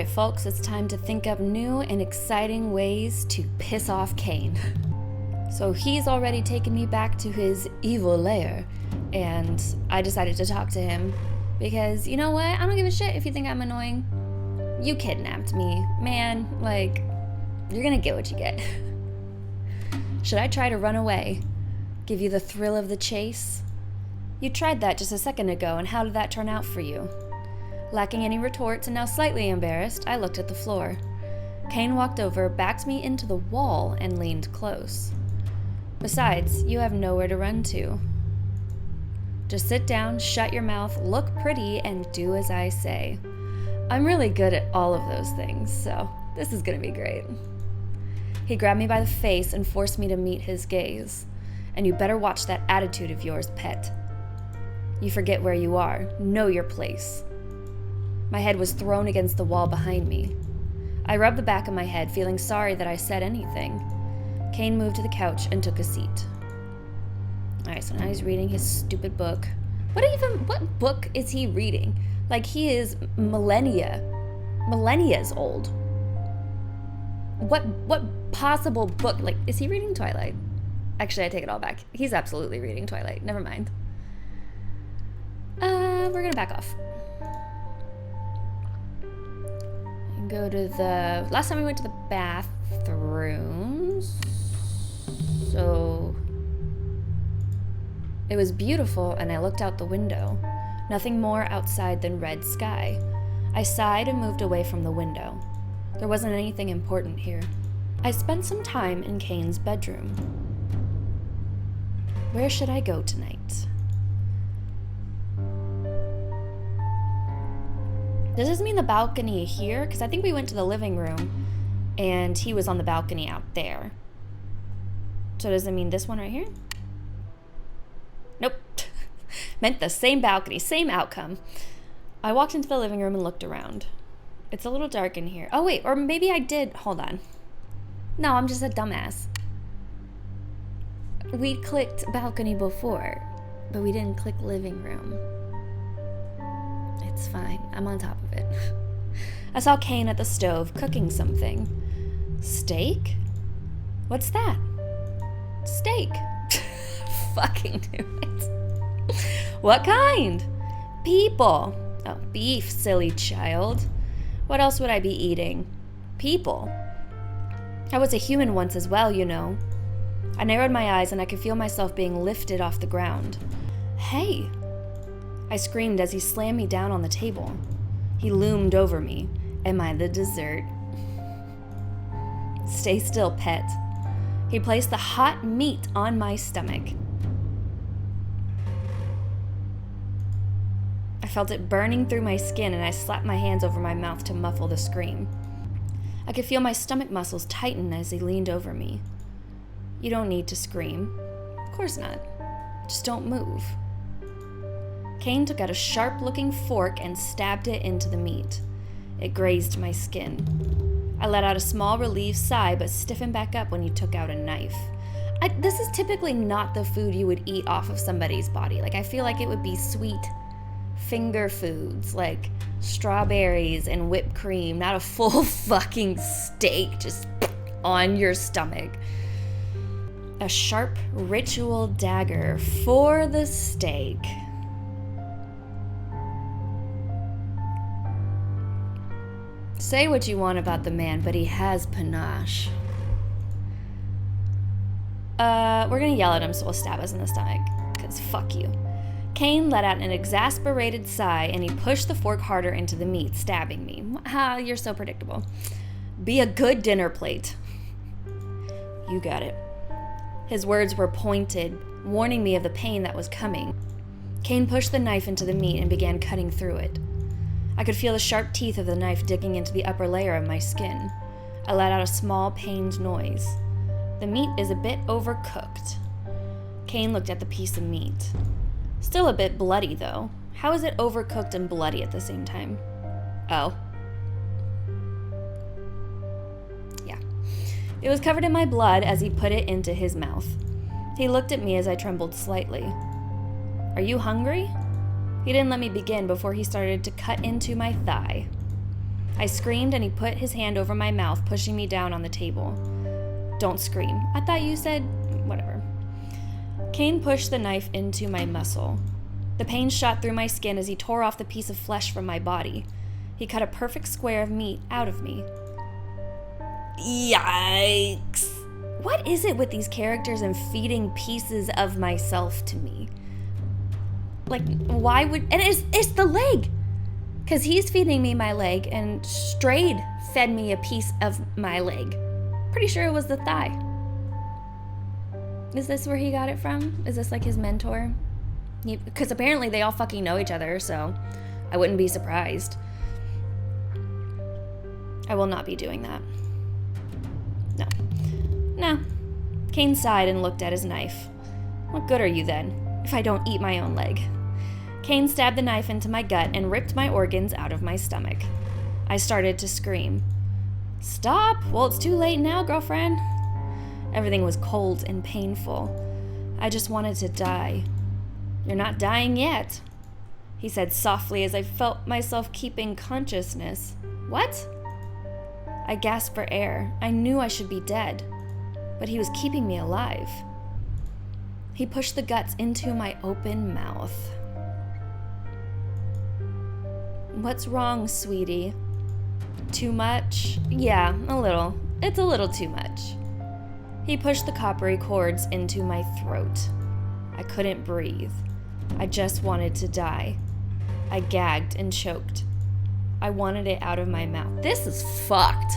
Alright folks, it's time to think up new and exciting ways to piss off Cain. So he's already taken me back to his evil lair, and I decided to talk to him because, you know what, I don't give a shit if you think I'm annoying. You kidnapped me, man, like, you're gonna get what you get. Should I try to run away? Give you the thrill of the chase? You tried that just a second ago, and how did that turn out for you? Lacking any retorts and now slightly embarrassed, I looked at the floor. Cain walked over, backed me into the wall, and leaned close. Besides, you have nowhere to run to. Just sit down, shut your mouth, look pretty, and do as I say. I'm really good at all of those things, so this is gonna be great. He grabbed me by the face and forced me to meet his gaze. And you better watch that attitude of yours, pet. You forget where you are. Know your place. My head was thrown against the wall behind me. I rubbed the back of my head, feeling sorry that I said anything. Cain moved to the couch and took a seat. Alright, so now he's reading his stupid book. What book is he reading? Like, he is millennia's old. What possible book? Like, is he reading Twilight? Actually, I take it all back. He's absolutely reading Twilight. Never mind. We're gonna back off. And go to the... Last time we went to the bathrooms. So... It was beautiful, and I looked out the window. Nothing more outside than red sky. I sighed and moved away from the window. There wasn't anything important here. I spent some time in Cain's bedroom. Where should I go tonight? Does this mean the balcony here? Because I think we went to the living room and he was on the balcony out there. So does it mean this one right here? Nope. Meant the same balcony, same outcome. I walked into the living room and looked around. It's a little dark in here. Oh wait, or maybe I did. Hold on. No, I'm just a dumbass. We clicked balcony before, but we didn't click living room. It's fine. I'm on top of it. I saw Cain at the stove cooking something. Steak? What's that? Steak. Fucking do it. What kind? People. Oh, beef, silly child. What else would I be eating? People. I was a human once as well, you know. I narrowed my eyes and I could feel myself being lifted off the ground. Hey! I screamed as he slammed me down on the table. He loomed over me. Am I the dessert? Stay still, pet. He placed the hot meat on my stomach. I felt it burning through my skin and I slapped my hands over my mouth to muffle the scream. I could feel my stomach muscles tighten as he leaned over me. You don't need to scream. Of course not. Just don't move. Cain took out a sharp-looking fork and stabbed it into the meat. It grazed my skin. I let out a small relieved sigh, but stiffened back up when he took out a knife. This is typically not the food you would eat off of somebody's body. Like, I feel like it would be sweet finger foods, like strawberries and whipped cream, not a full fucking steak just on your stomach. A sharp ritual dagger for the steak. Say what you want about the man, but he has panache. We're gonna yell at him, so we'll stab us in the stomach, because fuck you. Cain let out an exasperated sigh, and he pushed the fork harder into the meat, stabbing me. Ha, you're so predictable. Be a good dinner plate. You got it. His words were pointed, warning me of the pain that was coming. Cain pushed the knife into the meat and began cutting through it. I could feel the sharp teeth of the knife digging into the upper layer of my skin. I let out a small, pained noise. The meat is a bit overcooked. Cain looked at the piece of meat. Still a bit bloody, though. How is it overcooked and bloody at the same time? Oh. Yeah. It was covered in my blood as he put it into his mouth. He looked at me as I trembled slightly. Are you hungry? He didn't let me begin before he started to cut into my thigh. I screamed and he put his hand over my mouth, pushing me down on the table. Don't scream. I thought you said... whatever. Cain pushed the knife into my muscle. The pain shot through my skin as he tore off the piece of flesh from my body. He cut a perfect square of meat out of me. Yikes. What is it with these characters and feeding pieces of myself to me? Like, why would... and it's the leg! Because he's feeding me my leg, and Strade fed me a piece of my leg. Pretty sure it was the thigh. Is this where he got it from? Is this like his mentor? Because apparently they all fucking know each other, so I wouldn't be surprised. I will not be doing that. No. Cain sighed and looked at his knife. What good are you then, if I don't eat my own leg? Cain stabbed the knife into my gut and ripped my organs out of my stomach. I started to scream. Stop! Well, it's too late now, girlfriend. Everything was cold and painful. I just wanted to die. You're not dying yet, he said softly as I felt myself keeping consciousness. What? I gasped for air. I knew I should be dead, but he was keeping me alive. He pushed the guts into my open mouth. What's wrong, sweetie? Too much? Yeah, a little. It's a little too much. He pushed the coppery cords into my throat. I couldn't breathe. I just wanted to die. I gagged and choked. I wanted it out of my mouth. This is fucked.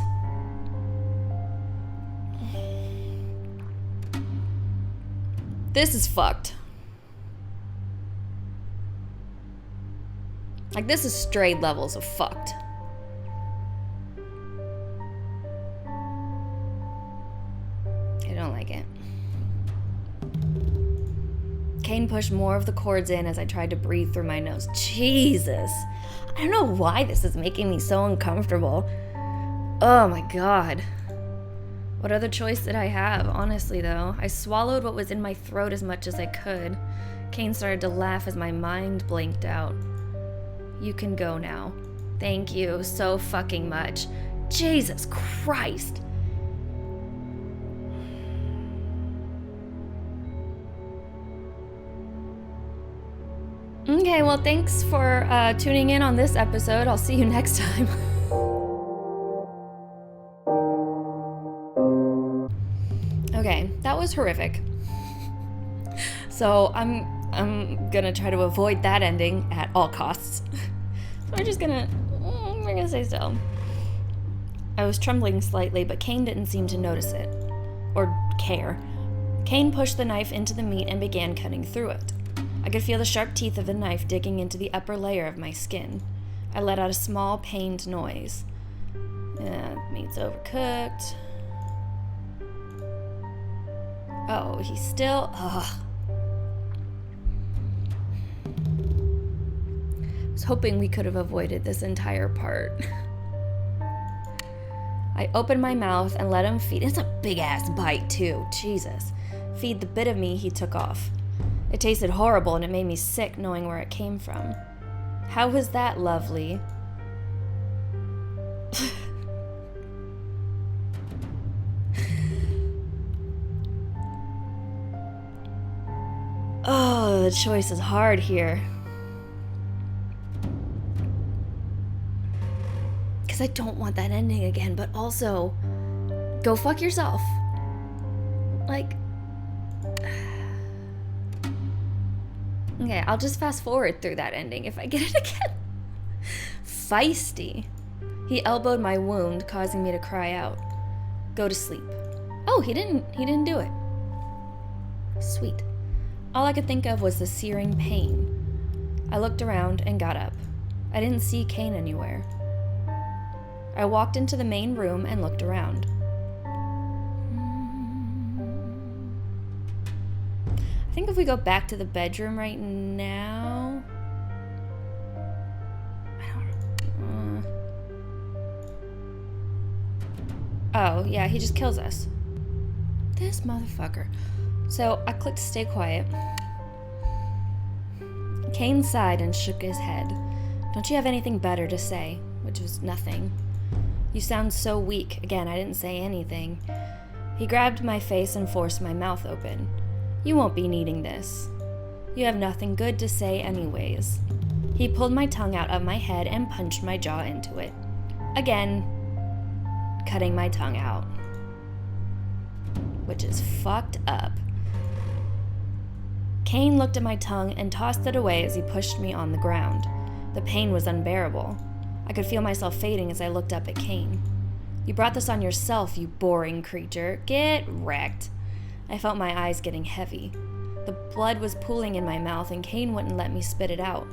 This is fucked. Like, this is Strade levels of fucked. I don't like it. Cain pushed more of the cords in as I tried to breathe through my nose. Jesus. I don't know why this is making me so uncomfortable. Oh my god. What other choice did I have? Honestly, though, I swallowed what was in my throat as much as I could. Cain started to laugh as my mind blanked out. You can go now. Thank you so fucking much. Jesus Christ. Okay, well, thanks for tuning in on this episode. I'll see you next time. Okay, that was horrific. So I'm gonna try to avoid that ending at all costs. So we're gonna stay still. I was trembling slightly, but Cain didn't seem to notice it. Or care. Cain pushed the knife into the meat and began cutting through it. I could feel the sharp teeth of the knife digging into the upper layer of my skin. I let out a small, pained noise. Meat's overcooked. Oh, he's still... Ugh. I was hoping we could have avoided this entire part. I opened my mouth and let him feed... It's a big-ass bite, too. Jesus. Feed the bit of me he took off. It tasted horrible, and it made me sick knowing where it came from. How was that lovely? Oh, the choice is hard here. Because I don't want that ending again, but also, go fuck yourself. Like... Okay, I'll just fast forward through that ending if I get it again. Feisty. He elbowed my wound, causing me to cry out. Go to sleep. Oh, he didn't do it. Sweet. All I could think of was the searing pain. I looked around and got up. I didn't see Cain anywhere. I walked into the main room and looked around. I think if we go back to the bedroom right now... Oh, yeah, he just kills us. This motherfucker. So I clicked stay quiet. Cain sighed and shook his head. Don't you have anything better to say? Which was nothing. You sound so weak. Again, I didn't say anything. He grabbed my face and forced my mouth open. You won't be needing this. You have nothing good to say anyways. He pulled my tongue out of my head and punched my jaw into it. Again, cutting my tongue out. Which is fucked up. Cain looked at my tongue and tossed it away as he pushed me on the ground. The pain was unbearable. I could feel myself fading as I looked up at Cain. You brought this on yourself, you boring creature. Get wrecked. I felt my eyes getting heavy. The blood was pooling in my mouth and Cain wouldn't let me spit it out.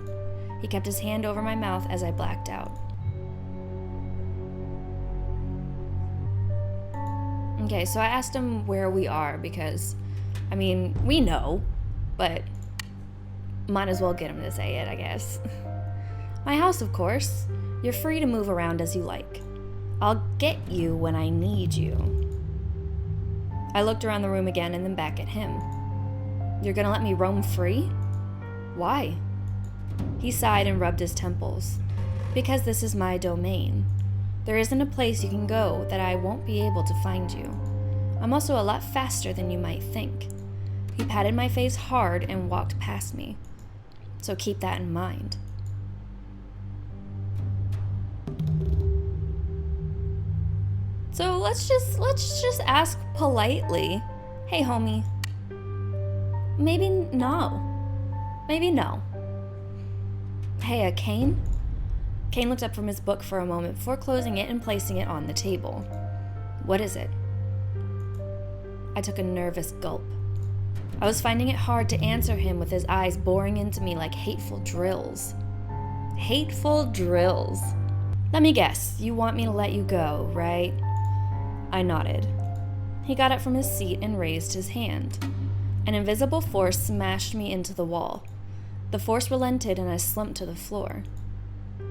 He kept his hand over my mouth as I blacked out. Okay, so I asked him where we are because, we know, but might as well get him to say it, I guess. My house, of course. You're free to move around as you like. I'll get you when I need you. I looked around the room again and then back at him. You're gonna let me roam free? Why? He sighed and rubbed his temples. Because this is my domain. There isn't a place you can go that I won't be able to find you. I'm also a lot faster than you might think. He patted my face hard and walked past me. So keep that in mind. So let's just ask politely. Hey, homie. Maybe no. Maybe no. Hey, Cain? Cain looked up from his book for a moment before closing it and placing it on the table. What is it? I took a nervous gulp. I was finding it hard to answer him with his eyes boring into me like hateful drills. Hateful drills. Let me guess, you want me to let you go, right? I nodded. He got up from his seat and raised his hand. An invisible force smashed me into the wall. The force relented and I slumped to the floor.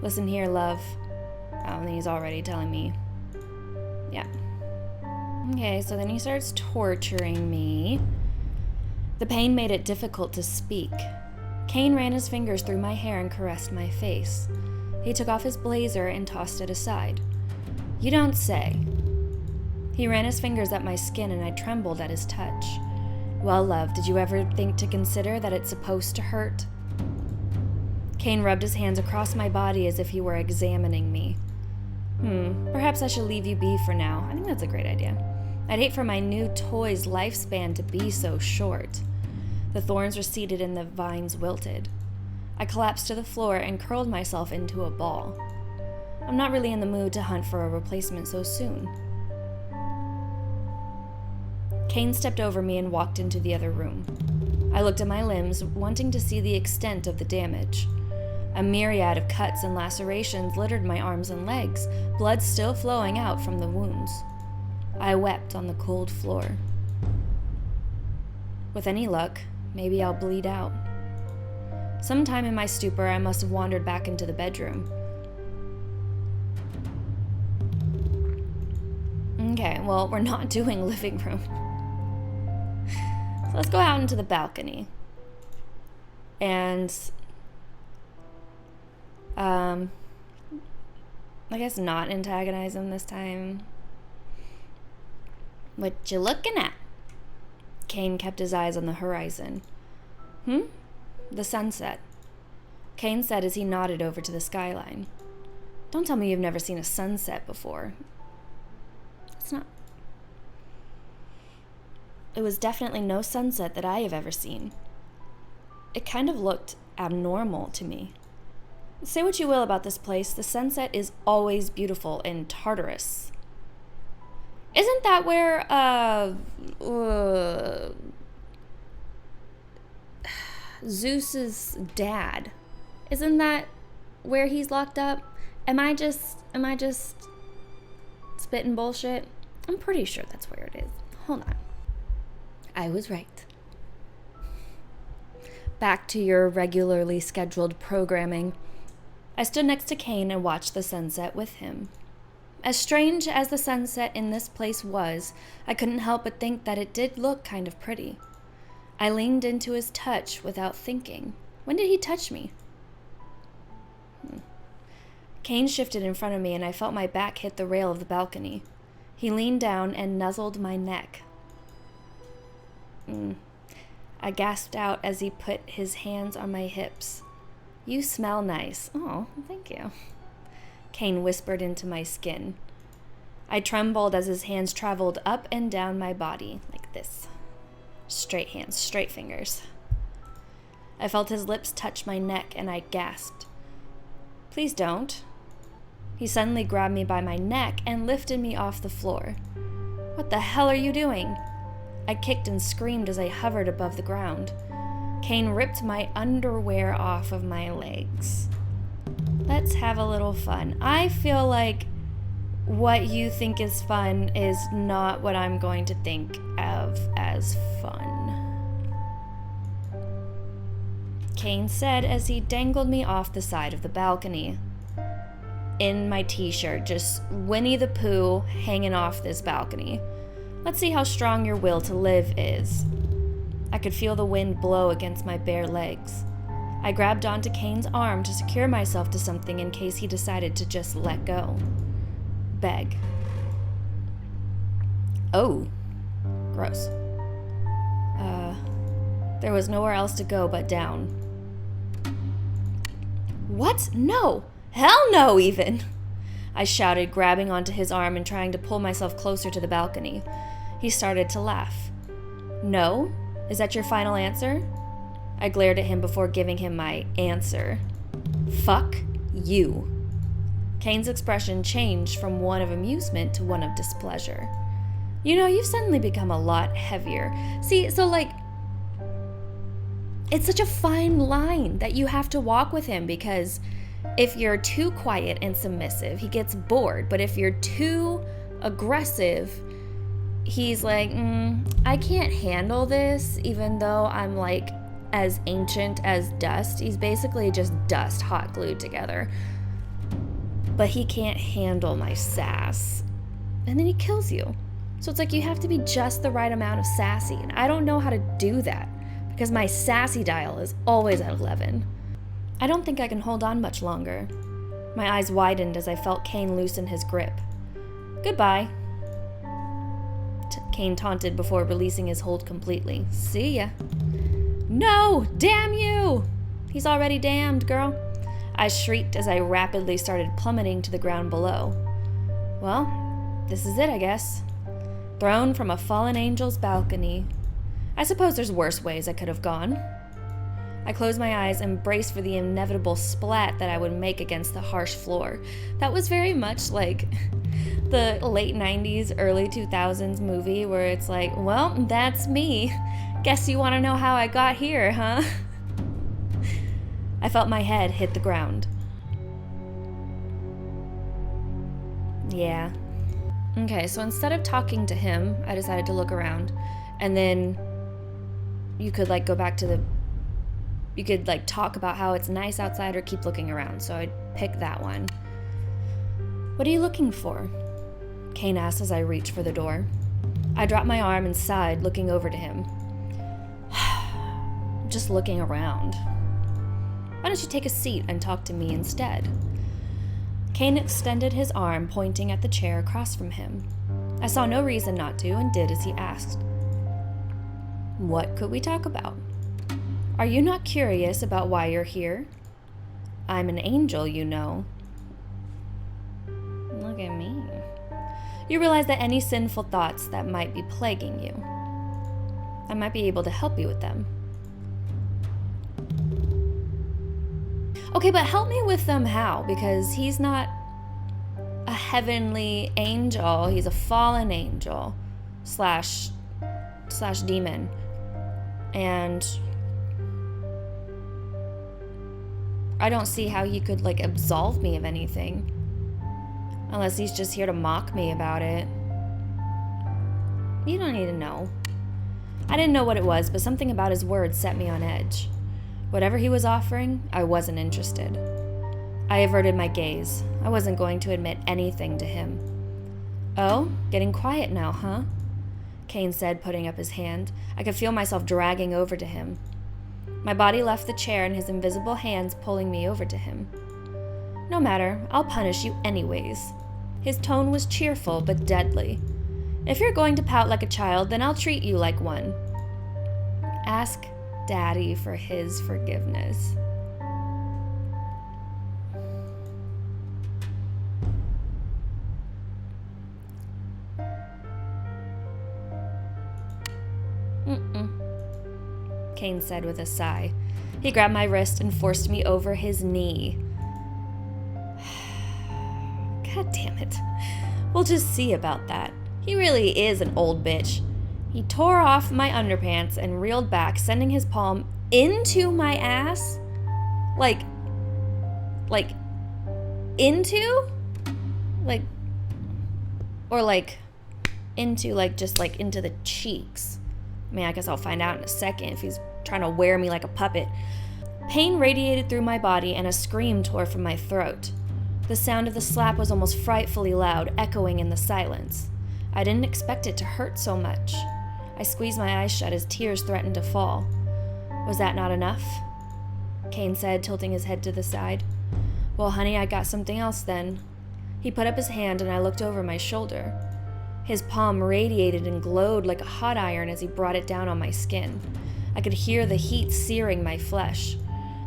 Listen here, love. Oh, he's already telling me. Yeah. Okay, so then he starts torturing me. The pain made it difficult to speak. Cain ran his fingers through my hair and caressed my face. He took off his blazer and tossed it aside. You don't say. He ran his fingers up my skin and I trembled at his touch. Well, love, did you ever think to consider that it's supposed to hurt? Cain rubbed his hands across my body as if he were examining me. Perhaps I should leave you be for now. I think that's a great idea. I'd hate for my new toy's lifespan to be so short. The thorns receded and the vines wilted. I collapsed to the floor and curled myself into a ball. I'm not really in the mood to hunt for a replacement so soon. Cain stepped over me and walked into the other room. I looked at my limbs, wanting to see the extent of the damage. A myriad of cuts and lacerations littered my arms and legs, blood still flowing out from the wounds. I wept on the cold floor. With any luck, maybe I'll bleed out. Sometime in my stupor, I must have wandered back into the bedroom. Okay, well, we're not doing living room. So let's go out into the balcony. And, I guess not antagonize him this time. What you looking at? Cain kept his eyes on the horizon. The sunset. Cain said as he nodded over to the skyline. Don't tell me you've never seen a sunset before. It's not. It was definitely no sunset that I have ever seen. It kind of looked abnormal to me. Say what you will about this place, the sunset is always beautiful in Tartarus. Isn't that where, Zeus's dad? Isn't that where he's locked up? Am I just spitting bullshit? I'm pretty sure that's where it is. Hold on. I was right. Back to your regularly scheduled programming. I stood next to Cain and watched the sunset with him. As strange as the sunset in this place was, I couldn't help but think that it did look kind of pretty. I leaned into his touch without thinking. When did he touch me? Cain shifted in front of me, and I felt my back hit the rail of the balcony. He leaned down and nuzzled my neck. I gasped out as he put his hands on my hips. "You smell nice." "Oh, thank you," Cain whispered into my skin. I trembled as his hands traveled up and down my body, like this. Straight hands, straight fingers. I felt his lips touch my neck, and I gasped. "Please don't." He suddenly grabbed me by my neck and lifted me off the floor. "What the hell are you doing?" I kicked and screamed as I hovered above the ground. Cain ripped my underwear off of my legs. "Let's have a little fun." I feel like what you think is fun is not what I'm going to think of as fun, Cain said as he dangled me off the side of the balcony. In my t-shirt, just Winnie the Pooh hanging off this balcony. Let's see how strong your will to live is. I could feel the wind blow against my bare legs. I grabbed onto Cain's arm to secure myself to something in case he decided to just let go. Beg. Oh, gross. There was nowhere else to go but down. What? No! Hell no, even! I shouted, grabbing onto his arm and trying to pull myself closer to the balcony. He started to laugh. "No? Is that your final answer?" I glared at him before giving him my answer. "Fuck you." Cain's expression changed from one of amusement to one of displeasure. "You know, you've suddenly become a lot heavier." See, so it's such a fine line that you have to walk with him, because if you're too quiet and submissive, he gets bored. But if you're too aggressive, he's like, I can't handle this, even though I'm like as ancient as dust. He's basically just dust hot glued together. But he can't handle my sass. And then he kills you. So it's like you have to be just the right amount of sassy. And I don't know how to do that because my sassy dial is always at 11. I don't think I can hold on much longer. My eyes widened as I felt Cain loosen his grip. "Goodbye," Cain taunted before releasing his hold completely. "See ya." "No! Damn you!" "He's already damned, girl," I shrieked as I rapidly started plummeting to the ground below. Well, this is it, I guess. Thrown from a fallen angel's balcony. I suppose there's worse ways I could have gone. I closed my eyes and braced for the inevitable splat that I would make against the harsh floor. That was very much like the late 90s, early 2000s movie where it's like, well, that's me. Guess you want to know how I got here, huh? I felt my head hit the ground. Yeah. Okay, so instead of talking to him, I decided to look around. And then you could go back to you could talk about how it's nice outside or keep looking around. So I'd pick that one. "What are you looking for?" Cain asked as I reached for the door. I dropped my arm and sighed, looking over to him. "Just looking around." "Why don't you take a seat and talk to me instead?" Cain extended his arm, pointing at the chair across from him. I saw no reason not to and did as he asked. "What could we talk about? Are you not curious about why you're here? I'm an angel, you know." Look at me. "You realize that any sinful thoughts that might be plaguing you, I might be able to help you with them." Okay, but help me with them how? Because he's not a heavenly angel. He's a fallen angel slash demon. And I don't see how he could absolve me of anything. Unless he's just here to mock me about it. You don't need to know. I didn't know what it was, but something about his words set me on edge. Whatever he was offering, I wasn't interested. I averted my gaze. I wasn't going to admit anything to him. "Oh, getting quiet now, huh?" Cain said, putting up his hand. I could feel myself dragging over to him. My body left the chair and his invisible hands pulling me over to him. No matter, I'll punish you anyways. His tone was cheerful but deadly. If you're going to pout like a child, then I'll treat you like one. Ask Daddy for his forgiveness. Cain said with a sigh. He grabbed my wrist and forced me over his knee. God damn it. We'll just see about that. He really is an old bitch. He tore off my underpants and reeled back, sending his palm into my ass. Like, into? Into the cheeks. I mean, I guess I'll find out in a second if he's trying to wear me like a puppet. Pain radiated through my body and a scream tore from my throat. The sound of the slap was almost frightfully loud, echoing in the silence. I didn't expect it to hurt so much. I squeezed my eyes shut as tears threatened to fall. Was that not enough? Cain said, tilting his head to the side. Well, honey, I got something else then. He put up his hand and I looked over my shoulder. His palm radiated and glowed like a hot iron as he brought it down on my skin. I could hear the heat searing my flesh.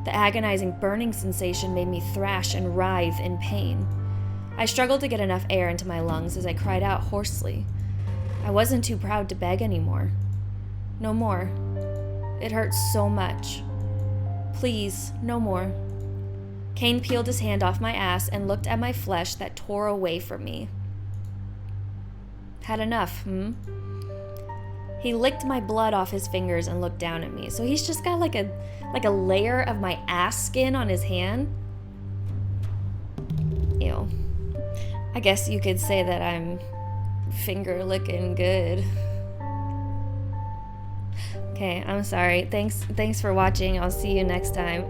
The agonizing burning sensation made me thrash and writhe in pain. I struggled to get enough air into my lungs as I cried out hoarsely. I wasn't too proud to beg anymore. No more. It hurts so much. Please, no more. Cain peeled his hand off my ass and looked at my flesh that tore away from me. Had enough, He licked my blood off his fingers and looked down at me. So he's just got like a layer of my ass skin on his hand. Ew. I guess you could say that I'm finger licking good. Okay, I'm sorry. Thanks for watching. I'll see you next time.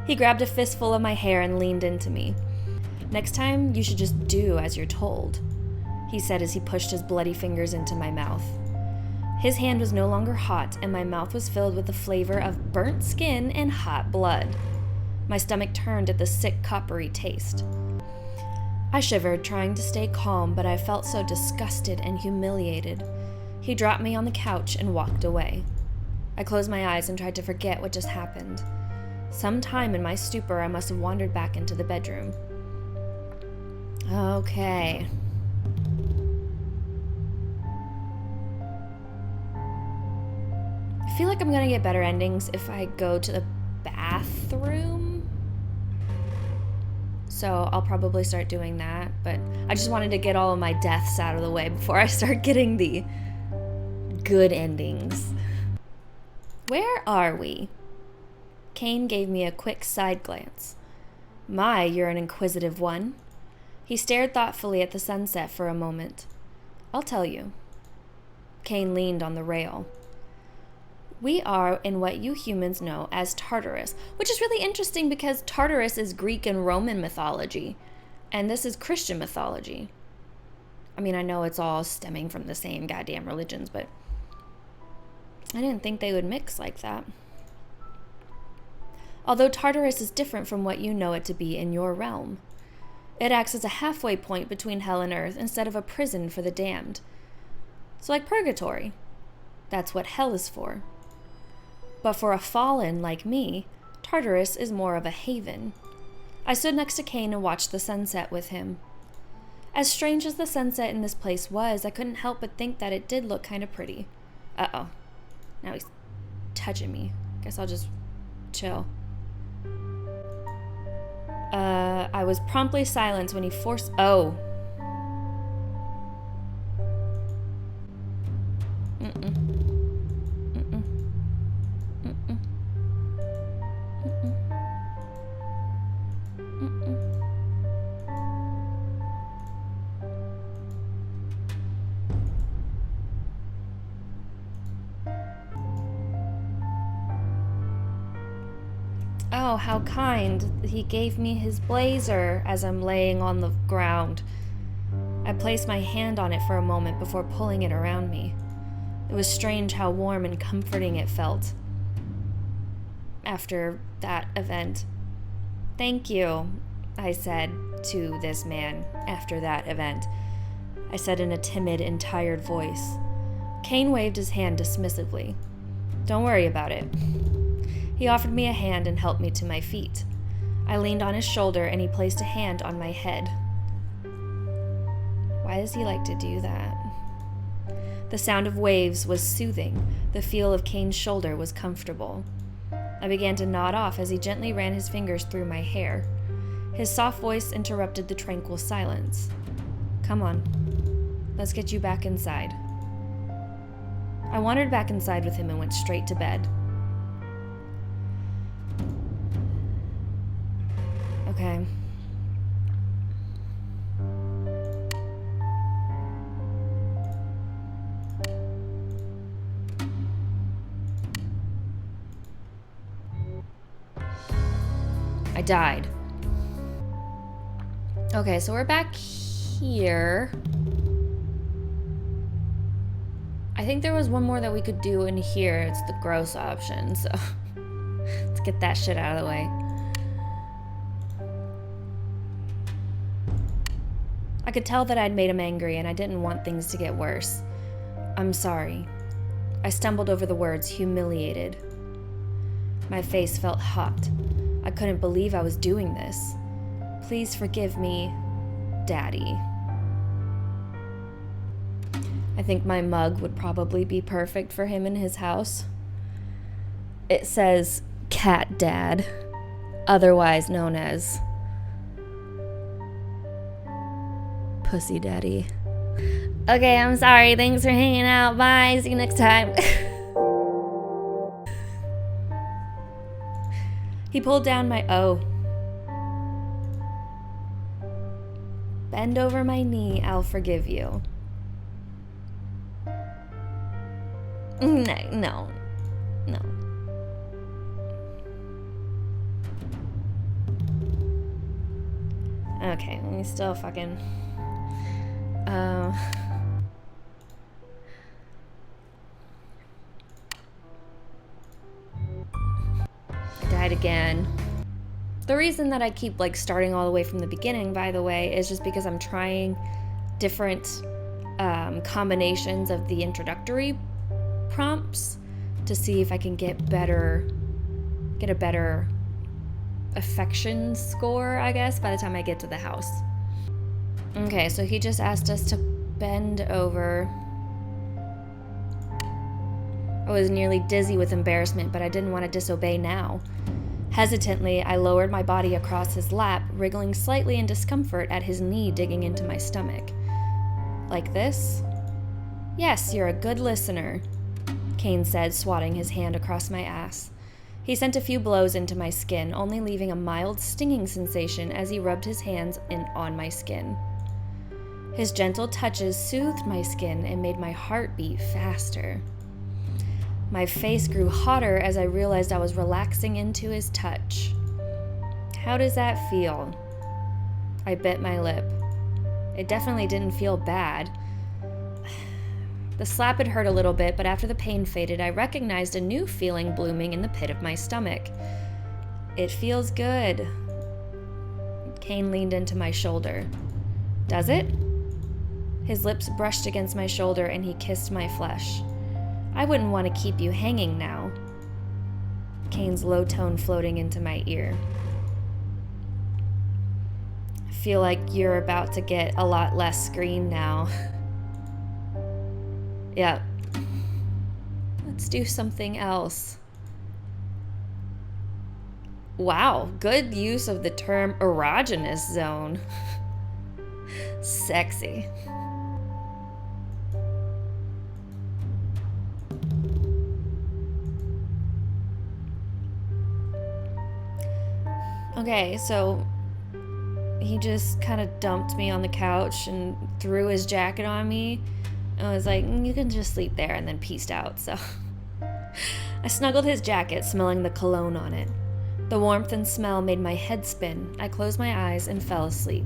He grabbed a fistful of my hair and leaned into me. Next time, you should just do as you're told, he said as he pushed his bloody fingers into my mouth. His hand was no longer hot, and my mouth was filled with the flavor of burnt skin and hot blood. My stomach turned at the sick, coppery taste. I shivered, trying to stay calm, but I felt so disgusted and humiliated. He dropped me on the couch and walked away. I closed my eyes and tried to forget what just happened. Sometime in my stupor, I must have wandered back into the bedroom. Okay. I feel like I'm gonna get better endings if I go to the bathroom. So I'll probably start doing that, but I just wanted to get all of my deaths out of the way before I start getting the good endings. Where are we? Cain gave me a quick side glance. My, you're an inquisitive one. He stared thoughtfully at the sunset for a moment. I'll tell you. Cain leaned on the rail. We are in what you humans know as Tartarus, which is really interesting because Tartarus is Greek and Roman mythology, and this is Christian mythology. I mean, I know it's all stemming from the same goddamn religions, but I didn't think they would mix like that. Although Tartarus is different from what you know it to be in your realm. It acts as a halfway point between hell and earth instead of a prison for the damned. So like purgatory. That's what hell is for. But for a fallen like me, Tartarus is more of a haven. I stood next to Cain and watched the sunset with him. As strange as the sunset in this place was, I couldn't help but think that it did look kind of pretty. Uh-oh. Now he's touching me. Guess I'll just chill. I was promptly silenced when he forced... Oh. Mm-mm. Mm-mm. Mm-mm. Mm-mm. Mm-mm. Oh, how kind. He gave me his blazer as I'm laying on the ground. I placed my hand on it for a moment before pulling it around me. It was strange how warm and comforting it felt. after that event. Thank you, I said to this man after that event. I said in a timid and tired voice. Cain waved his hand dismissively. Don't worry about it. He offered me a hand and helped me to my feet. I leaned on his shoulder and he placed a hand on my head. Why does he like to do that? The sound of waves was soothing. The feel of Cain's shoulder was comfortable. I began to nod off as he gently ran his fingers through my hair. His soft voice interrupted the tranquil silence. Come on, let's get you back inside. I wandered back inside with him and went straight to bed. Okay. I died. Okay, so we're back here. I think there was one more that we could do in here. It's the gross option, so let's get that shit out of the way. I could tell that I'd made him angry and I didn't want things to get worse. I'm sorry. I stumbled over the words, humiliated. My face felt hot. I couldn't believe I was doing this. Please forgive me, Daddy. I think my mug would probably be perfect for him in his house. It says Cat Dad, otherwise known as Pussy Daddy. Okay, I'm sorry. Thanks for hanging out. Bye. See you next time. He pulled down my Bend over my knee, I'll forgive you. No. Okay, let me still fucking... I died again. The reason that I keep starting all the way from the beginning, by the way, is just because I'm trying different combinations of the introductory prompts to see if I can get a better affection score, I guess, by the time I get to the house. Okay, so he just asked us to bend over. I was nearly dizzy with embarrassment, but I didn't want to disobey now. Hesitantly, I lowered my body across his lap, wriggling slightly in discomfort at his knee digging into my stomach. Like this? Yes, you're a good listener, Cain said, swatting his hand across my ass. He sent a few blows into my skin, only leaving a mild stinging sensation as he rubbed his hands on my skin. His gentle touches soothed my skin and made my heart beat faster. My face grew hotter as I realized I was relaxing into his touch. How does that feel? I bit my lip. It definitely didn't feel bad. The slap had hurt a little bit, but after the pain faded, I recognized a new feeling blooming in the pit of my stomach. It feels good. Cain leaned into my shoulder. Does it? His lips brushed against my shoulder and he kissed my flesh. I wouldn't want to keep you hanging now. Cain's low tone floating into my ear. I feel like you're about to get a lot less screen now. Yeah. Let's do something else. Wow, good use of the term erogenous zone. Sexy. Okay, so he just kind of dumped me on the couch and threw his jacket on me. I was like, you can just sleep there, and then peaced out. So I snuggled his jacket, smelling the cologne on it. The warmth and smell made my head spin. I closed my eyes and fell asleep.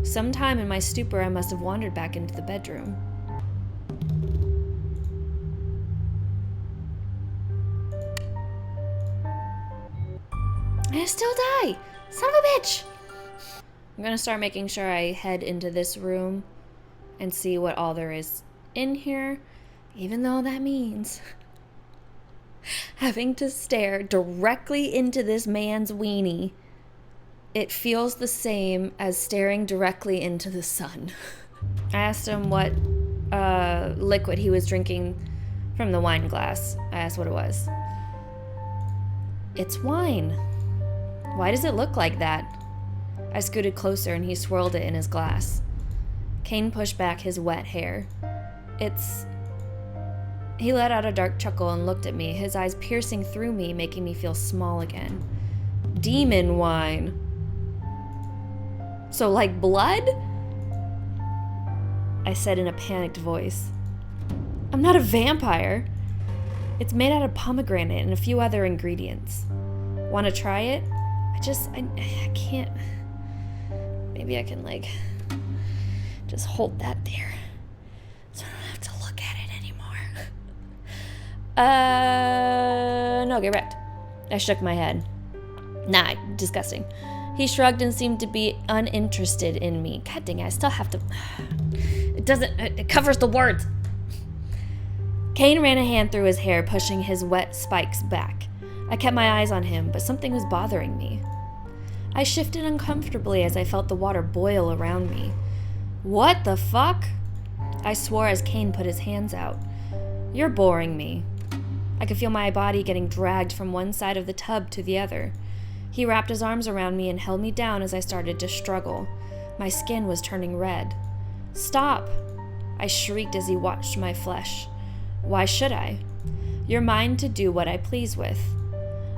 Sometime in my stupor, I must have wandered back into the bedroom. And I still die. Son of a bitch. I'm gonna start making sure I head into this room and see what all there is in here, even though that means having to stare directly into this man's weenie. It feels the same as staring directly into the sun. I asked him what liquid he was drinking from the wine glass. I asked what it was. It's wine. Why does it look like that? I scooted closer and he swirled it in his glass. Cain pushed back his wet hair. He let out a dark chuckle and looked at me, his eyes piercing through me, making me feel small again. Demon wine. So like blood? I said in a panicked voice. I'm not a vampire. It's made out of pomegranate and a few other ingredients. Want to try it? I can't. Maybe I can just hold that there so I don't have to look at it anymore. No, get wrecked. I shook my head. Nah, disgusting. He shrugged and seemed to be uninterested in me. God dang it, I still have to. It covers the words. Cain ran a hand through his hair, pushing his wet spikes back. I kept my eyes on him, but something was bothering me. I shifted uncomfortably as I felt the water boil around me. What the fuck? I swore as Cain put his hands out. You're boring me. I could feel my body getting dragged from one side of the tub to the other. He wrapped his arms around me and held me down as I started to struggle. My skin was turning red. Stop! I shrieked as he watched my flesh. Why should I? You're mine to do what I please with.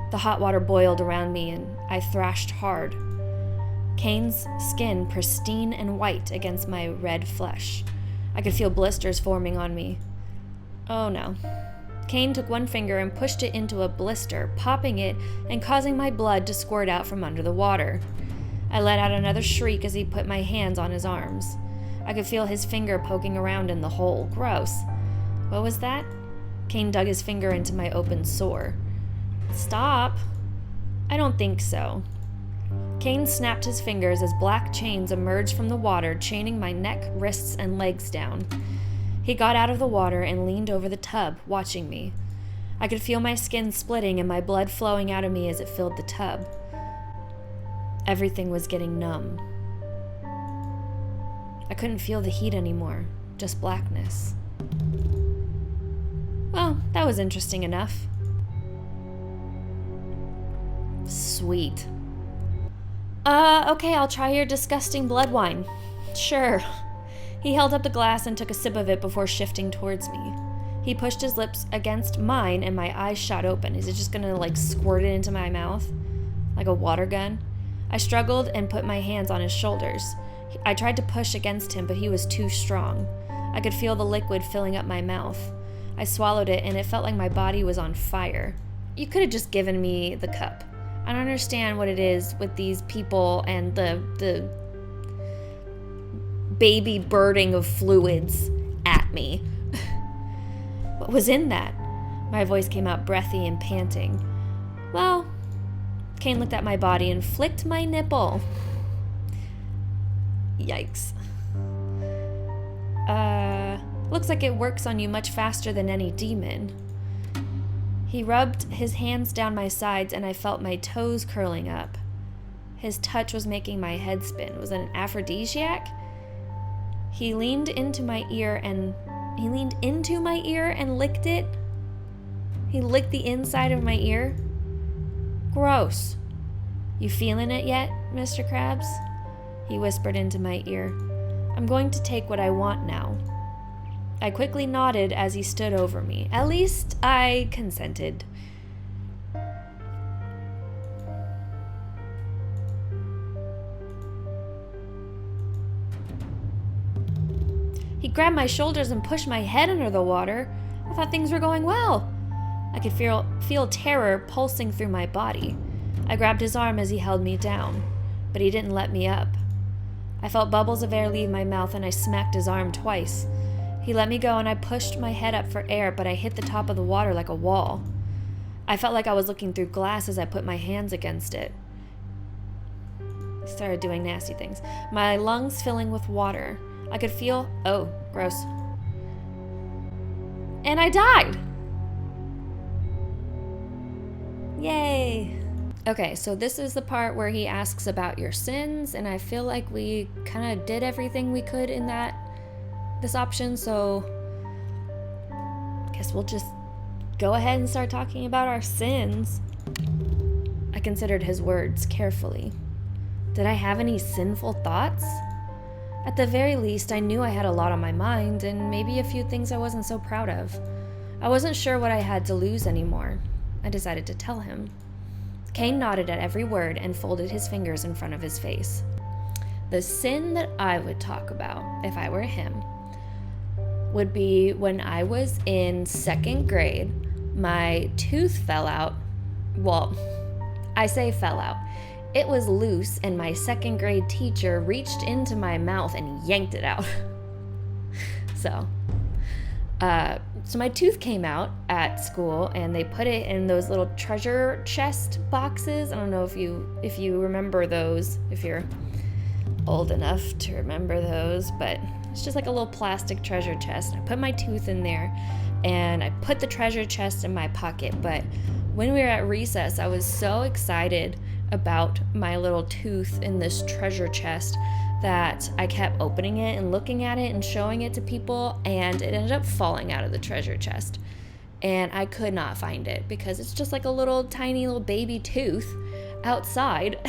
The hot water boiled around me and I thrashed hard. Cain's skin pristine and white against my red flesh. I could feel blisters forming on me. Oh no. Cain took one finger and pushed it into a blister, popping it and causing my blood to squirt out from under the water. I let out another shriek as he put my hands on his arms. I could feel his finger poking around in the hole. Gross. What was that? Cain dug his finger into my open sore. Stop. I don't think so. Cain snapped his fingers as black chains emerged from the water, chaining my neck, wrists, and legs down. He got out of the water and leaned over the tub, watching me. I could feel my skin splitting and my blood flowing out of me as it filled the tub. Everything was getting numb. I couldn't feel the heat anymore, just blackness. Well, that was interesting enough. Sweet. Okay, I'll try your disgusting blood wine. Sure. He held up the glass and took a sip of it before shifting towards me. He pushed his lips against mine and my eyes shot open. Is it just gonna squirt it into my mouth? Like a water gun? I struggled and put my hands on his shoulders. I tried to push against him, but he was too strong. I could feel the liquid filling up my mouth. I swallowed it and it felt like my body was on fire. You could have just given me the cup. I don't understand what it is with these people and the baby birding of fluids at me. What was in that? My voice came out breathy and panting. Well, Cain looked at my body and flicked my nipple. Yikes. Looks like it works on you much faster than any demon. He rubbed his hands down my sides and I felt my toes curling up. His touch was making my head spin. Was it an aphrodisiac? He leaned into my ear and licked it. He licked the inside of my ear. Gross. You feeling it yet, Mr. Krabs? He whispered into my ear. I'm going to take what I want now. I quickly nodded as he stood over me. At least I consented. He grabbed my shoulders and pushed my head under the water. I thought things were going well. I could feel terror pulsing through my body. I grabbed his arm as he held me down, but he didn't let me up. I felt bubbles of air leave my mouth and I smacked his arm twice. He let me go and I pushed my head up for air, but I hit the top of the water like a wall. I felt like I was looking through glass as I put my hands against it. Started doing nasty things. My lungs filling with water. I could feel, oh, gross. And I died. Yay. Okay, so this is the part where he asks about your sins, and I feel like we kind of did everything we could in this option, so I guess we'll just go ahead and start talking about our sins. I considered his words carefully. Did I have any sinful thoughts? At the very least, I knew I had a lot on my mind, and maybe a few things I wasn't so proud of. I wasn't sure what I had to lose anymore. I decided to tell him. Cain nodded at every word and folded his fingers in front of his face. The sin that I would talk about, if I were him, would be when I was in 2nd grade, my tooth fell out. Well, I say fell out. It was loose, and my 2nd grade teacher reached into my mouth and yanked it out. So my tooth came out at school, and they put it in those little treasure chest boxes. I don't know if you remember those, if you're old enough to remember those, but it's just like a little plastic treasure chest. I put my tooth in there, and I put the treasure chest in my pocket, but when we were at recess, I was so excited about my little tooth in this treasure chest that I kept opening it and looking at it and showing it to people, and it ended up falling out of the treasure chest. And I could not find it because it's just like a little tiny little baby tooth outside.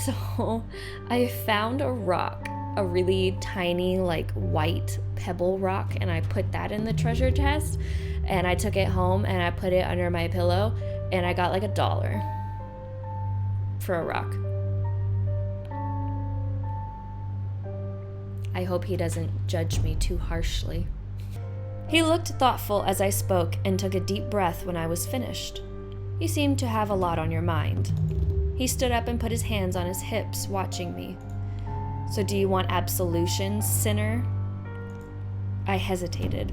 So I found a rock, a really tiny like white pebble rock, and I put that in the treasure chest, and I took it home and I put it under my pillow, and I got like $1 for a rock. I hope he doesn't judge me too harshly. He looked thoughtful as I spoke and took a deep breath when I was finished. You seem to have a lot on your mind. He stood up and put his hands on his hips, watching me. So do you want absolution, sinner? I hesitated.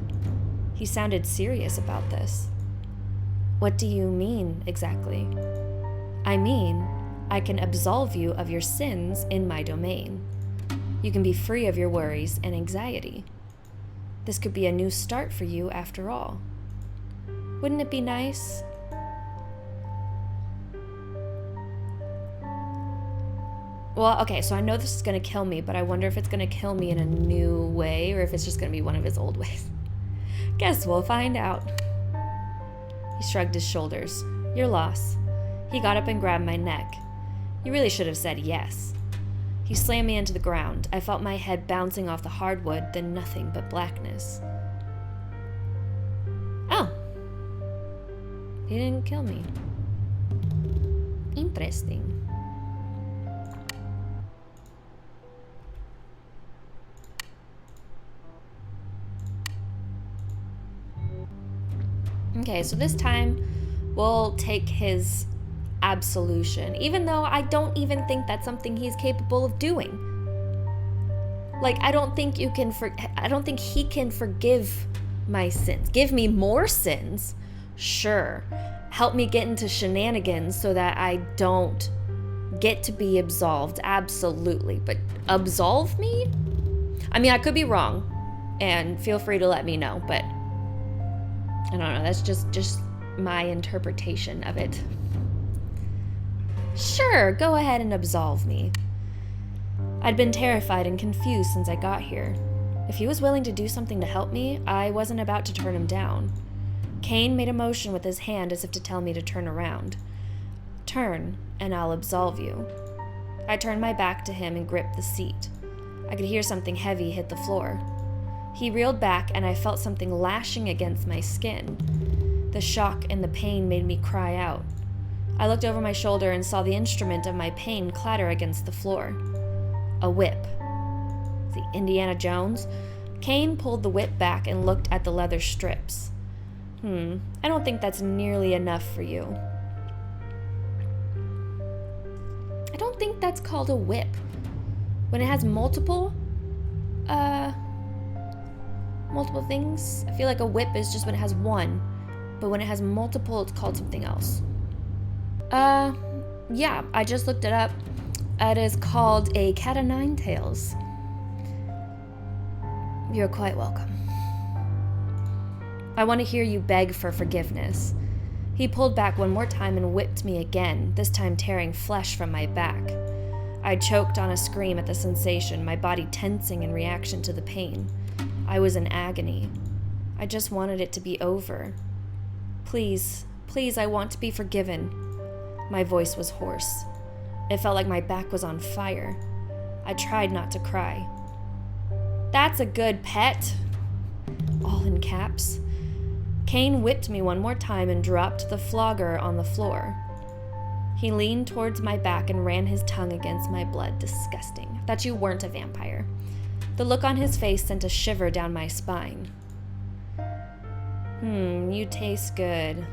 He sounded serious about this. What do you mean, exactly? I mean, I can absolve you of your sins in my domain. You can be free of your worries and anxiety. This could be a new start for you after all. Wouldn't it be nice? Well, okay, so I know this is going to kill me, but I wonder if it's going to kill me in a new way or if it's just going to be one of his old ways. Guess we'll find out. He shrugged his shoulders. Your loss. He got up and grabbed my neck. You really should have said yes. He slammed me into the ground. I felt my head bouncing off the hardwood, then nothing but blackness. Oh. He didn't kill me. Interesting. Okay, so this time we'll take his absolution, even though I don't even think that's something he's capable of doing. Like, I don't think he can forgive my sins. Give me more sins, sure. Help me get into shenanigans so that I don't get to be absolved, absolutely. But absolve me? I mean, I could be wrong, and feel free to let me know, but I don't know, that's just my interpretation of it. Sure, go ahead and absolve me. I'd been terrified and confused since I got here. If he was willing to do something to help me, I wasn't about to turn him down. Cain made a motion with his hand as if to tell me to turn around. Turn, and I'll absolve you. I turned my back to him and gripped the seat. I could hear something heavy hit the floor. He reeled back, and I felt something lashing against my skin. The shock and the pain made me cry out. I looked over my shoulder and saw the instrument of my pain clatter against the floor. A whip. The Indiana Jones? Cain pulled the whip back and looked at the leather strips. I don't think that's nearly enough for you. I don't think that's called a whip. When it has multiple things, I feel like a whip is just when it has one, but when it has multiple, it's called something else. Yeah, I just looked it up. It is called a cat o' nine tails. You're quite welcome. I want to hear you beg for forgiveness. He pulled back one more time and whipped me again, this time tearing flesh from my back. I choked on a scream at the sensation, my body tensing in reaction to the pain. I was in agony. I just wanted it to be over. Please, please, I want to be forgiven. My voice was hoarse. It felt like my back was on fire. I tried not to cry. That's a good pet. All in caps. Cain whipped me one more time and dropped the flogger on the floor. He leaned towards my back and ran his tongue against my blood. Disgusting. Thought you weren't a vampire. The look on his face sent a shiver down my spine. You taste good.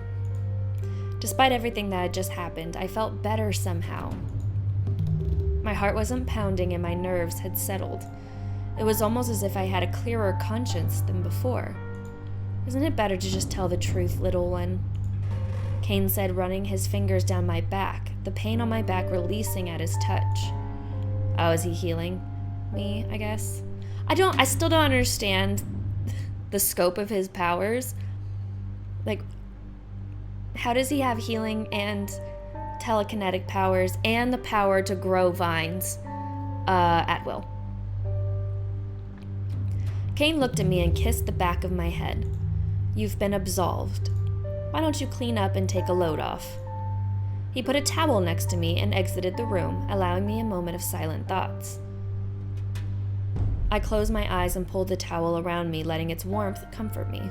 Despite everything that had just happened, I felt better somehow. My heart wasn't pounding and my nerves had settled. It was almost as if I had a clearer conscience than before. Isn't it better to just tell the truth, little one? Cain said, running his fingers down my back, the pain on my back releasing at his touch. Oh, is he healing me, I guess? I still don't understand the scope of his powers. Like, how does he have healing and telekinetic powers and the power to grow vines at will? Cain looked at me and kissed the back of my head. You've been absolved. Why don't you clean up and take a load off? He put a towel next to me and exited the room, allowing me a moment of silent thoughts. I closed my eyes and pulled the towel around me, letting its warmth comfort me.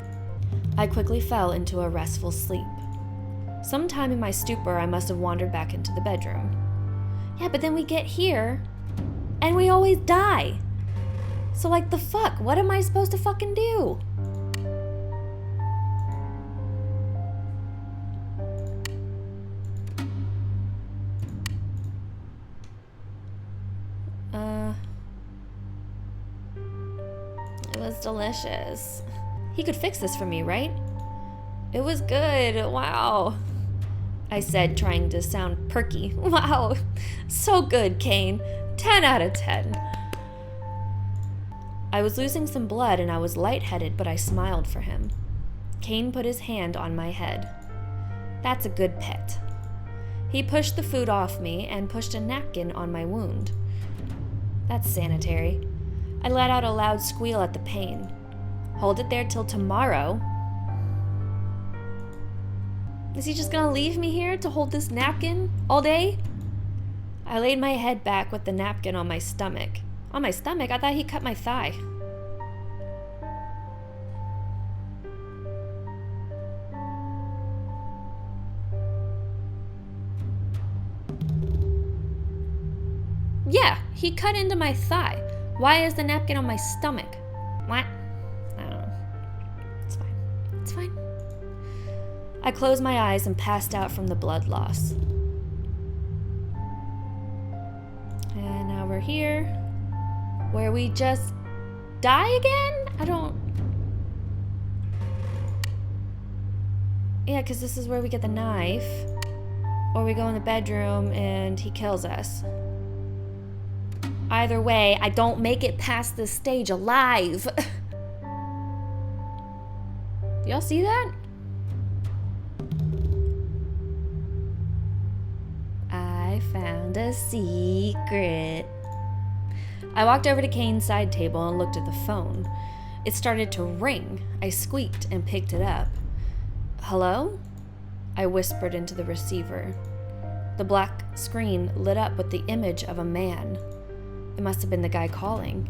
I quickly fell into a restful sleep. Sometime in my stupor, I must have wandered back into the bedroom. Yeah, but then we get here, and we always die. So like the fuck, what am I supposed to fucking do? It was delicious. He could fix this for me, right? It was good, wow. I said, trying to sound perky. Wow, so good, Cain. 10 out of 10. I was losing some blood and I was lightheaded, but I smiled for him. Cain put his hand on my head. That's a good pet. He pushed the food off me and pushed a napkin on my wound. That's sanitary. I let out a loud squeal at the pain. Hold it there till tomorrow? Is he just gonna leave me here to hold this napkin all day? I laid my head back with the napkin on my stomach. On my stomach? I thought he cut my thigh. Yeah, he cut into my thigh. Why is the napkin on my stomach? What? I don't know. It's fine. It's fine. I closed my eyes and passed out from the blood loss. And now we're here, where we just die again? Yeah, because this is where we get the knife. Or we go in the bedroom and he kills us. Either way, I don't make it past this stage alive. Y'all see that? I found a secret. I walked over to Cain's side table and looked at the phone. It started to ring. I squeaked and picked it up. Hello? I whispered into the receiver. The black screen lit up with the image of a man. It must have been the guy calling.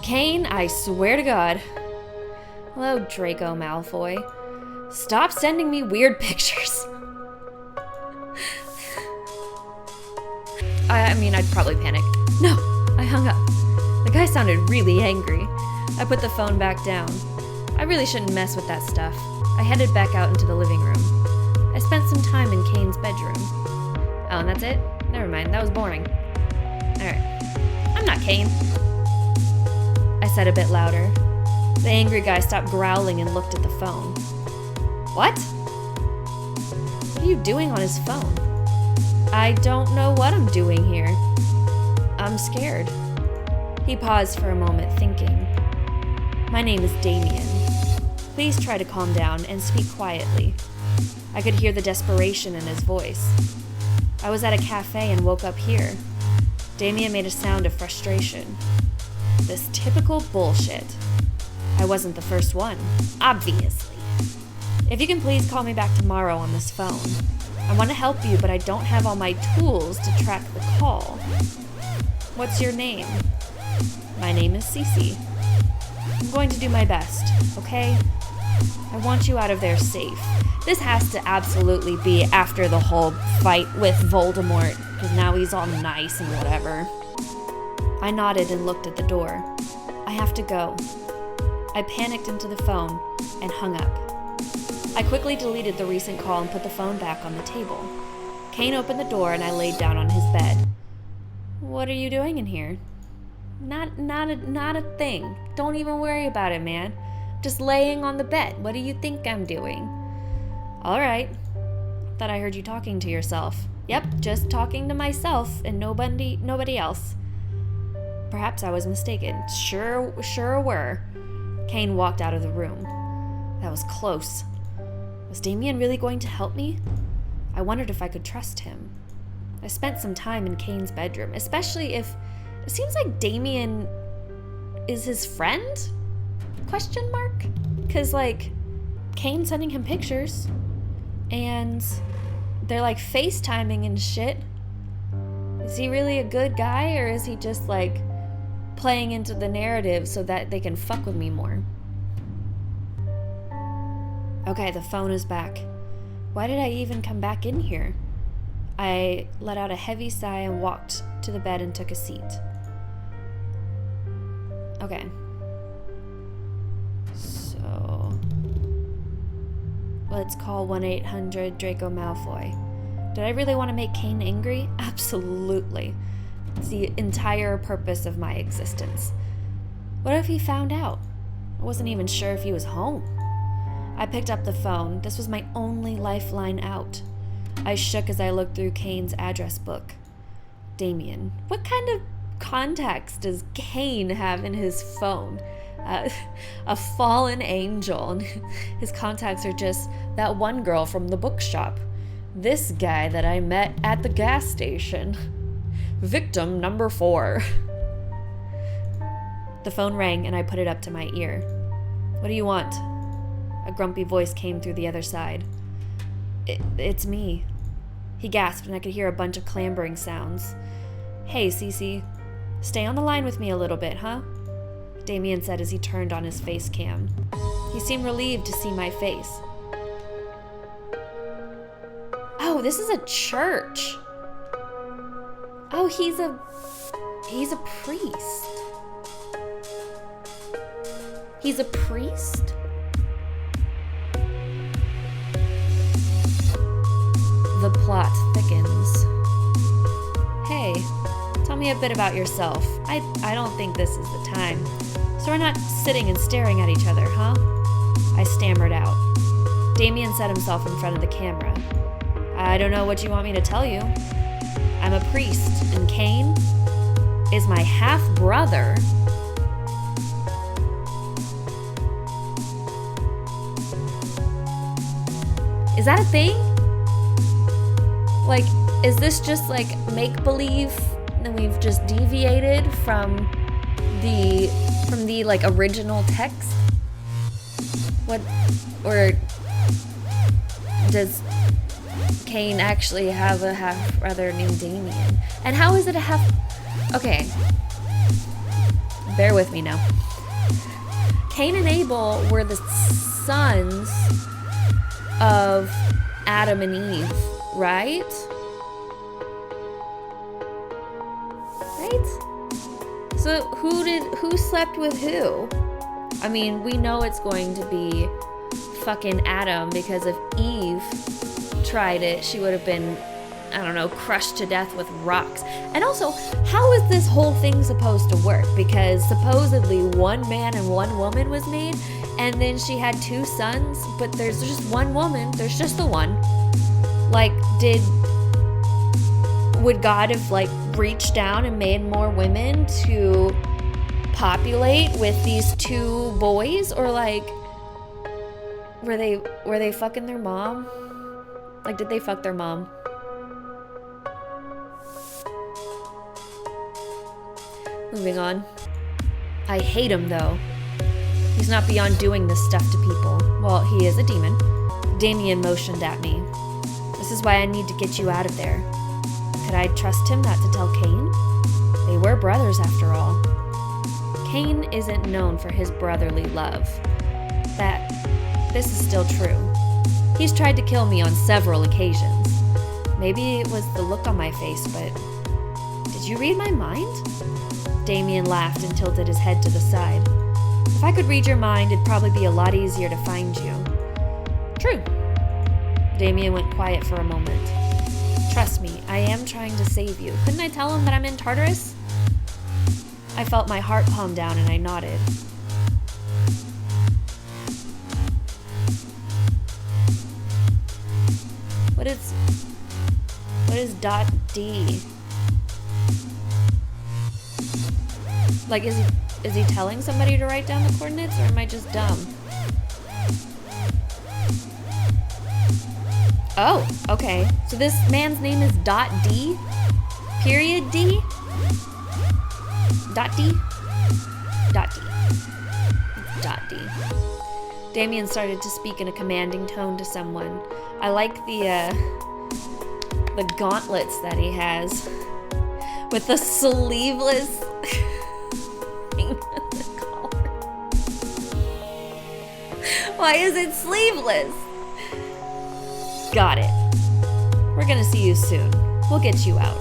Cain, I swear to God. Hello, Draco Malfoy. Stop sending me weird pictures. I mean, I'd probably panic. No, I hung up. The guy sounded really angry. I put the phone back down. I really shouldn't mess with that stuff. I headed back out into the living room. I spent some time in Cain's bedroom. Oh, and that's it? Never mind, that was boring. Alright. I'm not Cain. I said a bit louder. The angry guy stopped growling and looked at the phone. What? What are you doing on his phone? I don't know what I'm doing here. I'm scared. He paused for a moment, thinking. My name is Damien. Please try to calm down and speak quietly. I could hear the desperation in his voice. I was at a cafe and woke up here. Damien made a sound of frustration. This typical bullshit. I wasn't the first one, obviously. If you can please call me back tomorrow on this phone. I want to help you, but I don't have all my tools to track the call. What's your name? My name is Cece. I'm going to do my best, okay? I want you out of there safe. This has to absolutely be after the whole fight with Voldemort, because now he's all nice and whatever. I nodded and looked at the door. I have to go. I panicked into the phone and hung up. I quickly deleted the recent call and put the phone back on the table. Cain opened the door and I laid down on his bed. What are you doing in here? Not a thing. Don't even worry about it, man. Just laying on the bed. What do you think I'm doing? All right. Thought I heard you talking to yourself. Yep, just talking to myself and nobody else. Perhaps I was mistaken. Sure were. Cain walked out of the room. That was close. Was Damien really going to help me? I wondered if I could trust him. I spent some time in Cain's bedroom, especially if it seems like Damien is his friend? Question mark? Because, like, Cain's sending him pictures, and they're, like, FaceTiming and shit. Is he really a good guy, or is he just, like, playing into the narrative so that they can fuck with me more? Okay, the phone is back. Why did I even come back in here? I let out a heavy sigh and walked to the bed and took a seat. Okay. So, let's call 1-800 Draco Malfoy. Did I really want to make Cain angry? Absolutely. It's the entire purpose of my existence. What if he found out? I wasn't even sure if he was home. I picked up the phone. This was my only lifeline out. I shook as I looked through Cain's address book. Damien. What kind of contacts does Cain have in his phone? A fallen angel. His contacts are just that one girl from the bookshop. This guy that I met at the gas station. Victim number 4. The phone rang and I put it up to my ear. What do you want? A grumpy voice came through the other side. It's me. He gasped and I could hear a bunch of clambering sounds. Hey, Cece. Stay on the line with me a little bit, huh? Damien said as he turned on his face cam. He seemed relieved to see my face. Oh, this is a church. Oh, he's a priest. He's a priest? The plot thickens. Hey, tell me a bit about yourself. I don't think this is the time. So we're not sitting and staring at each other, huh? I stammered out. Damien set himself in front of the camera. I don't know what you want me to tell you. I'm a priest, and Cain is my half-brother. Is that a thing? Like, is this just like make-believe and we've just deviated from the like original text? What, or does Cain actually have a half-brother named Damien? And how is it a half... Okay. Bear with me now. Cain and Abel were the sons of Adam and Eve, right? Right? So who slept with who? I mean, we know it's going to be fucking Adam, because if Eve tried it, she would have been, I don't know, crushed to death with rocks. And also, how is this whole thing supposed to work? Because supposedly one man and one woman was made, and then she had 2 sons, but there's just one woman, there's just the one. Like, did would God have like reached down and made more women to populate with these two boys? Or like, were they fucking their mom? Like, did they fuck their mom? Moving on. I hate him though. He's not beyond doing this stuff to people. Well, he is a demon. Damien motioned at me. This is why I need to get you out of there. Could I trust him not to tell Cain? They were brothers after all. Cain isn't known for his brotherly love. This is still true. He's tried to kill me on several occasions. Maybe it was the look on my face, but did you read my mind? Damien laughed and tilted his head to the side. If I could read your mind, it'd probably be a lot easier to find you. True. Damien went quiet for a moment. Trust me, I am trying to save you. Couldn't I tell him that I'm in Tartarus? I felt my heart calm down and I nodded. What is .D? Like, is he telling somebody to write down the coordinates, or am I just dumb? Oh, okay. So this man's name is .D? Period D? .D? .D. .D. Damien started to speak in a commanding tone to someone. I like the gauntlets that he has with the sleeveless thing on the collar. Why is it sleeveless? Got it. We're gonna see you soon. We'll get you out.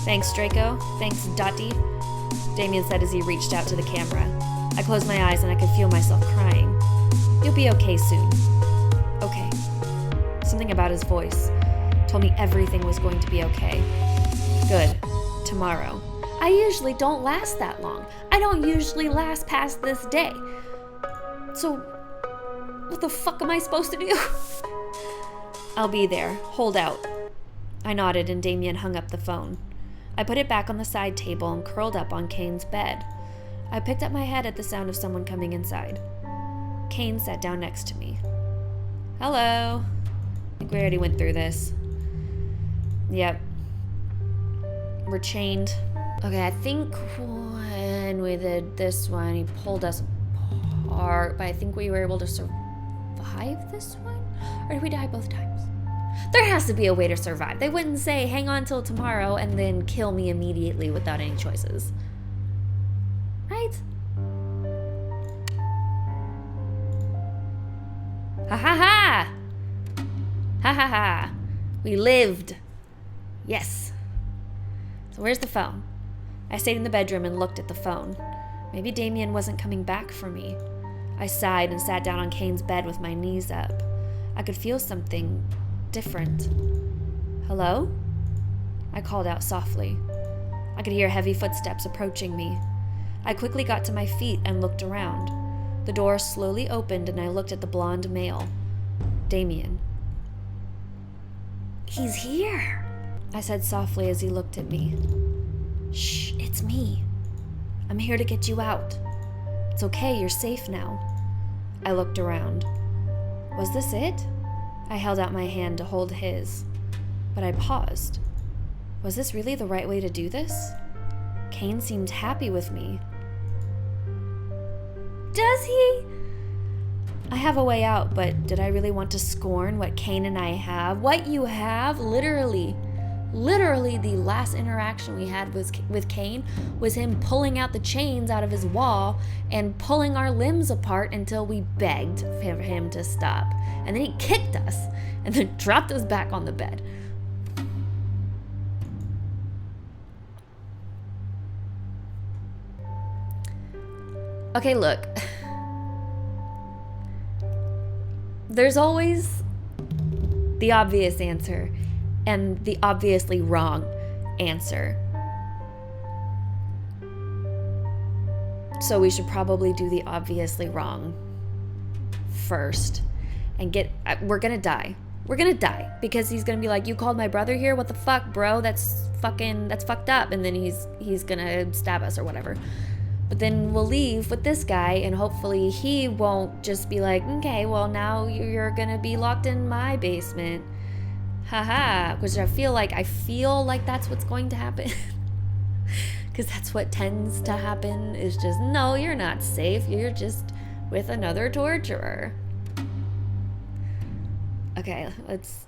Thanks, Draco. Thanks, Dottie. Damien said as he reached out to the camera. I closed my eyes and I could feel myself crying. You'll be okay soon. Okay. Something about his voice told me everything was going to be okay. Good. Tomorrow. I usually don't last that long. I don't usually last past this day. So, what the fuck am I supposed to do? I'll be there. Hold out. I nodded and Damien hung up the phone. I put it back on the side table and curled up on Cain's bed. I picked up my head at the sound of someone coming inside. Cain sat down next to me. Hello. I think we already went through this. Yep. We're chained. Okay, I think when we did this one, he pulled us apart, but I think we were able to survive this one? Or did we die both times? There has to be a way to survive. They wouldn't say, hang on till tomorrow, and then kill me immediately without any choices. Right? Ha ha ha! Ha ha ha! We lived. Yes. So where's the phone? I stayed in the bedroom and looked at the phone. Maybe Damien wasn't coming back for me. I sighed and sat down on Cain's bed with my knees up. I could feel something different. Hello? I called out softly. I could hear heavy footsteps approaching me. I quickly got to my feet and looked around. The door slowly opened and I looked at the blonde male. Damien. He's here, I said softly as he looked at me. Shh, it's me. I'm here to get you out. It's okay, you're safe now. I looked around. Was this it? I held out my hand to hold his, but I paused. Was this really the right way to do this? Cain seemed happy with me. Does he? I have a way out, but did I really want to scorn what Cain and I have? What you have? Literally the last interaction we had with Cain was him pulling out the chains out of his wall and pulling our limbs apart until we begged for him to stop. And then he kicked us and then dropped us back on the bed. Okay, look. There's always the obvious answer and the obviously wrong answer. So we should probably do the obviously wrong first and we're gonna die. We're gonna die because he's gonna be like, you called my brother here? What the fuck, bro? That's that's fucked up, and then he's gonna stab us or whatever. But then we'll leave with this guy, and hopefully he won't just be like, okay, well, now you're gonna be locked in my basement. Haha, which I feel like that's what's going to happen. Because that's what tends to happen, is just, no, you're not safe. You're just with another torturer. Okay, let's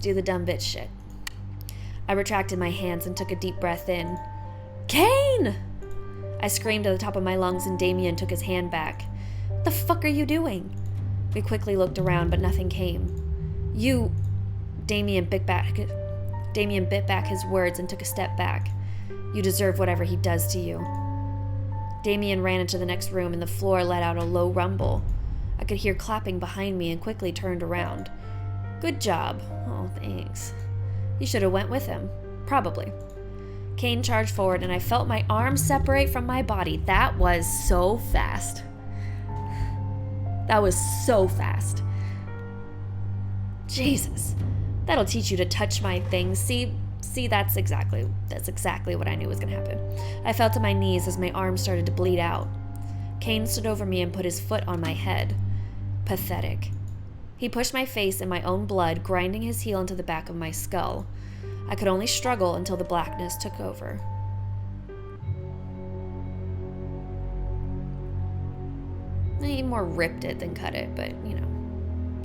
do the dumb bitch shit. I retracted my hands and took a deep breath in. Cain! I screamed at the top of my lungs, and Damien took his hand back. What the fuck are you doing? We quickly looked around, but nothing came. Damien bit back his words and took a step back. You deserve whatever he does to you. Damien ran into the next room, and the floor let out a low rumble. I could hear clapping behind me and quickly turned around. Good job. Oh, thanks. You should have went with him. Probably. Cain charged forward, and I felt my arms separate from my body. That was so fast. That was so fast. Jesus. That'll teach you to touch my things. See, that's exactly what I knew was going to happen. I fell to my knees as my arms started to bleed out. Cain stood over me and put his foot on my head. Pathetic. He pushed my face in my own blood, grinding his heel into the back of my skull. I could only struggle until the blackness took over. He more ripped it than cut it, but,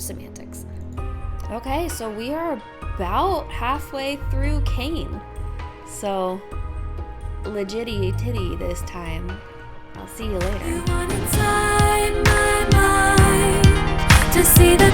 semantics. Okay, so we are about halfway through Cain. So, legitty titty this time. I'll see you later. You want inside my mind to see the